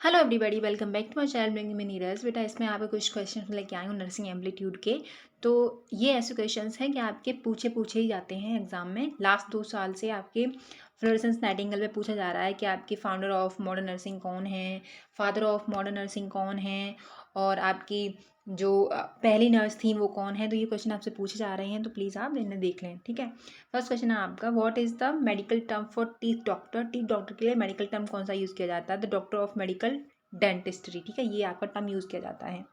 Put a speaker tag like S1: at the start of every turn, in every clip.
S1: Hello everybody, welcome back to my channel bringing me Neeraj. बेटा इसमें आपके कुछ क्वेश्चन लेके आई हूँ नर्सिंग एम्पलीट्यूड के। तो ये ऐसे क्वेश्चंस हैं कि आपके पूछे ही जाते हैं एग्जाम में। लास्ट 2 साल से आपके फ्लोरेंस नाइटिंगेल में पूछा जा रहा है कि आपके फाउंडर ऑफ मॉडर्न नर्सिंग कौन है, फादर ऑफ मॉडर्न नर्सिंग कौन है, और आपकी जो पहली नर्स थी वो कौन है। तो ये क्वेश्चन आपसे पूछे जा रहे हैं, तो प्लीज़ आप इन्हें देख लें, ठीक है। फर्स्ट क्वेश्चन है आपका, what is the medical term for teeth doctor. Teeth doctor के लिए मेडिकल टर्म कौन सा यूज़ किया जाता है? The doctor of medical dentistry, ठीक है, ये आपका टर्म यूज़ किया जाता है।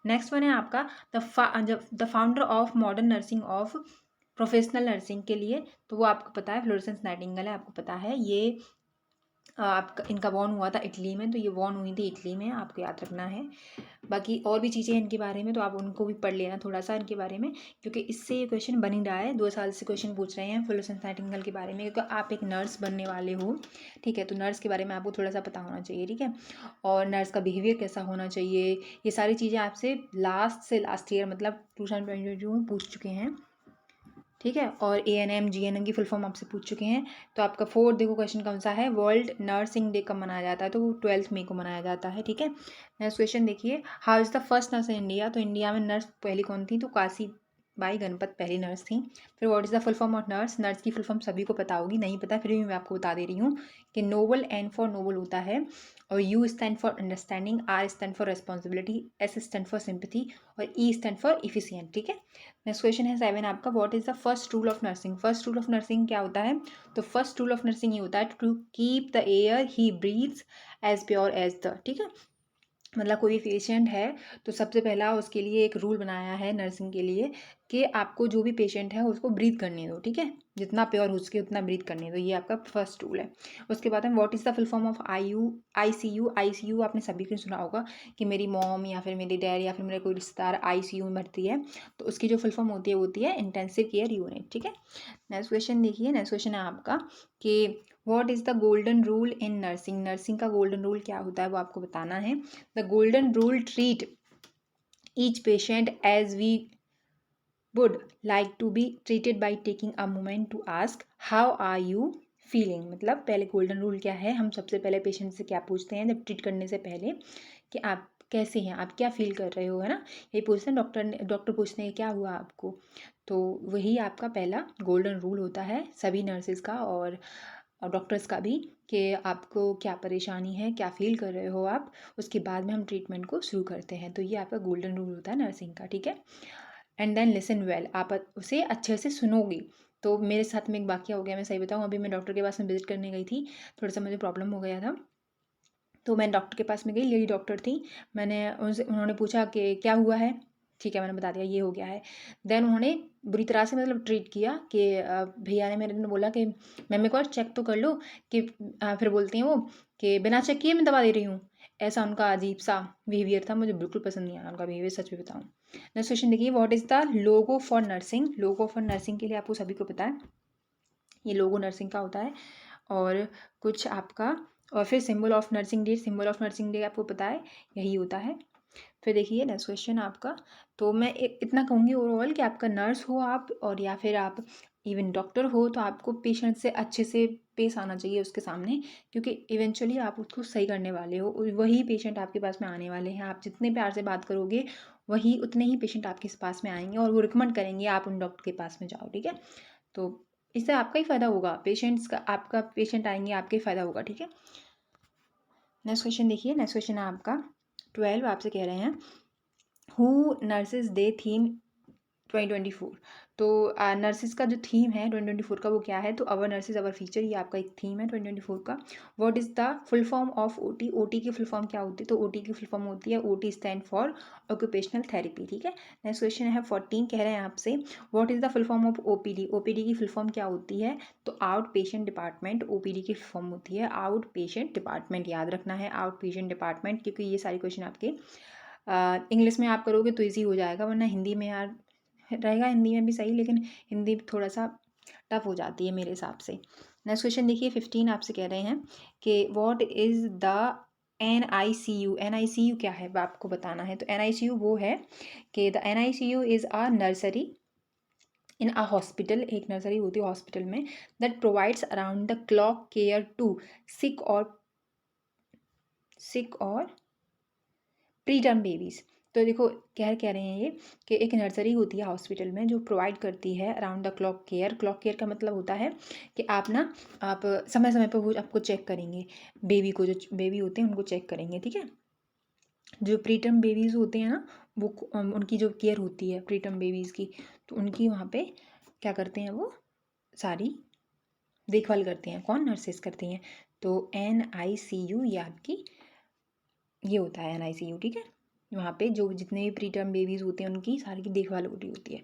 S1: नेक्स्ट वन है आपका the founder of modern nursing of professional nursing के लिए, तो वो आपको पता है फ्लोरेंस नाइटिंगेल है, आपको पता है। ये आपका इनका वॉन हुआ था इटली में, तो ये वॉन हुई थी इटली में, आपको याद रखना है। बाकी और भी चीज़ें इनके बारे में तो आप उनको भी पढ़ लेना थोड़ा सा इनके बारे में, क्योंकि इससे ये क्वेश्चन बन ही रहा है। 2 साल से क्वेश्चन पूछ रहे हैं फ्लोरेंस नाइटिंगेल के बारे में, क्योंकि आप एक नर्स बनने वाले हो, ठीक है। तो नर्स के बारे में आपको थोड़ा सा पता होना चाहिए, ठीक है। और नर्स का बिहेवियर कैसा होना चाहिए, ये सारी चीज़ें आपसे लास्ट ईयर मतलब 2022 में पूछ चुके हैं, ठीक है। और ANM GNM की फुल फॉर्म आपसे पूछ चुके हैं। तो आपका फोर्थ देखो क्वेश्चन कौन सा है, वर्ल्ड नर्सिंग डे कब मनाया जाता है? तो 12 मई को मनाया जाता है, ठीक है। नेक्स्ट क्वेश्चन देखिए, how is the first nurse in India. तो इंडिया में नर्स पहली कौन थी? तो काशी बाई गणपत पहली नर्स थी। फिर what is the full form of nurse. Nurse की फुल फॉर्म सभी को पता होगी, नहीं पता फिर भी मैं आपको बता दे रही हूँ कि नोबल, N फॉर नोबल होता है, और U stand for understanding, R stand for responsibility, S stand for sympathy, और E स्टैंड फॉर इफिशिएंट, ठीक है। नेक्स्ट क्वेश्चन है 7 आपका, what is the first rule of nursing. First rule of nursing क्या होता है? तो फर्स्ट रूल ऑफ नर्सिंग ये होता है to keep the air he breathes as pure as the, ठीक है। मतलब कोई पेशेंट है तो सबसे पहला उसके लिए एक रूल बनाया है नर्सिंग के लिए कि आपको जो भी पेशेंट है उसको ब्रीथ करने दो, ठीक है, जितना प्योर हो सके उतना ब्रीथ करने दो, ये आपका फर्स्ट रूल है। उसके बाद में what is the full form of ICU आपने सभी को सुना होगा कि मेरी मॉम या फिर मेरी डैड या फिर मेरे कोई रिश्तेदार ICU में भर्ती है, तो उसकी जो फुल फॉर्म होती है इंटेंसिव केयर यूनिट, ठीक है। नेक्स्ट क्वेश्चन देखिए, नेक्स्ट क्वेश्चन है आपका कि what is the golden rule in nursing. Nursing का गोल्डन रूल क्या होता है वो आपको बताना है। The golden rule treat each patient as we would like to be treated by taking a moment to ask how are you feeling. मतलब पहले गोल्डन रूल क्या है, हम सबसे पहले पेशेंट से क्या पूछते हैं जब ट्रीट करने से पहले कि आप कैसे हैं, आप क्या फील कर रहे हो, है ना, ये पूछते हैं। डॉक्टर पूछते हैं क्या हुआ आपको, तो वही आपका पहला गोल्डन रूल होता है सभी नर्सेज का और डॉक्टर्स का भी, कि आपको क्या परेशानी है, क्या फील कर रहे हो आप, उसके बाद में हम ट्रीटमेंट को शुरू करते हैं। तो ये आपका गोल्डन रूल होता है नर्सिंग का, ठीक है। एंड देन लिसन वेल, आप उसे अच्छे से सुनोगी। तो मेरे साथ में एक वाकया हो गया, मैं सही बताऊँ, अभी मैं डॉक्टर के पास में विजिट करने गई थी, थोड़ा सा मुझे प्रॉब्लम हो गया था, तो मैं डॉक्टर के पास में गई, लेडी डॉक्टर थी। उन्होंने पूछा कि क्या हुआ है, ठीक है, मैंने बता दिया ये हो गया है। देन उन्होंने बुरी तरह से मतलब ट्रीट किया कि भैया ने मेरे ने बोला कि मैम एक बार चेक तो कर लो, कि फिर बोलती हैं वो कि बिना चेक किए मैं दवा दे रही हूँ। ऐसा उनका अजीब सा बिहेवियर था, मुझे बिल्कुल पसंद नहीं आया उनका बिहेवियर, सच में बताऊँ। नेक्स्ट क्वेश्चन देखिए, what is the logo for nursing. Logo for nursing के लिए आपको सभी को पता है, ये लोगो नर्सिंग का होता है। और कुछ आपका, और फिर symbol of nursing day, symbol of nursing day आपको पता है यही होता है। फिर देखिए नेक्स्ट क्वेश्चन आपका, तो मैं इतना कहूँगी ओवरऑल कि आपका नर्स हो आप, और या फिर आप इवन डॉक्टर हो, तो आपको पेशेंट से अच्छे से पेश आना चाहिए उसके सामने, क्योंकि इवेंचुअली आप उसको सही करने वाले हो, वही पेशेंट आपके पास में आने वाले हैं। आप जितने प्यार से बात करोगे वही उतने ही पेशेंट आपके पास में आएंगे, और वो रिकमेंड करेंगे आप उन डॉक्टर के पास में जाओ, ठीक है। तो इससे आपका ही फ़ायदा होगा, पेशेंट्स का, आपका पेशेंट आएंगे आपके ही फ़ायदा होगा, ठीक है। नेक्स्ट क्वेश्चन देखिए, नेक्स्ट क्वेश्चन है आपका 12, आपसे कह रहे हैं हु नर्सेज डे थीम 2024। तो नर्सेज का जो थीम है 2024 का वो क्या है? तो अवर नर्सेज अवर फ्यूचर, ये आपका एक थीम है 2024 का। What is the full form of OT। OT की फुल फॉर्म क्या होती है? तो OT की फुल फॉर्म होती है OT stand for occupational therapy, ठीक है। नेक्स्ट क्वेश्चन है 14, कह रहे हैं आपसे what is the full form of OPD। OPD की फुल फॉर्म क्या होती है? तो आउट पेशेंट डिपार्टमेंट, OPD की फुल फॉर्म होती है आउट पेशेंट डिपार्टमेंट, याद रखना है आउट पेशेंट डिपार्टमेंट, क्योंकि ये सारे क्वेश्चन आपके इंग्लिश में आप करोगे तो ईजी हो जाएगा, वरना हिंदी में यार रहेगा, हिंदी में भी सही, लेकिन हिंदी थोड़ा सा टफ हो जाती है मेरे हिसाब से। नेक्स्ट क्वेश्चन देखिए 15, आपसे कह रहे हैं कि what is the NICU। NICU क्या है वो आपको बताना है। तो NICU वो है कि the NICU is a nursery in a hospital, एक नर्सरी होती है हॉस्पिटल में, that provides around the clock care to sick और सिक और प्री टर्म बेबीज़। तो देखो कह रहे हैं ये कि एक नर्सरी होती है हॉस्पिटल में जो प्रोवाइड करती है around the clock care. Clock care का मतलब होता है कि आप समय समय पर वो आपको चेक करेंगे, बेबी को, जो बेबी होते हैं उनको चेक करेंगे, ठीक है। जो प्री टर्म बेबीज़ होते हैं ना, वो उनकी जो केयर होती है प्री टर्म बेबीज़ की, तो उनकी वहाँ पे क्या करते हैं, वो सारी देखभाल करती हैं। कौन? नर्सेस करती हैं। तो NICU ये आपकी ये होता है NICU, ठीक है। वहाँ पे जो जितने भी प्री टर्म बेबीज़ होते हैं उनकी सारी की देखभाल हो रही होती है।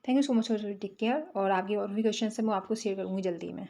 S1: Thank you so much for take care. और आगे और भी क्वेश्चन है मैं आपको शेयर करूँगी जल्दी में।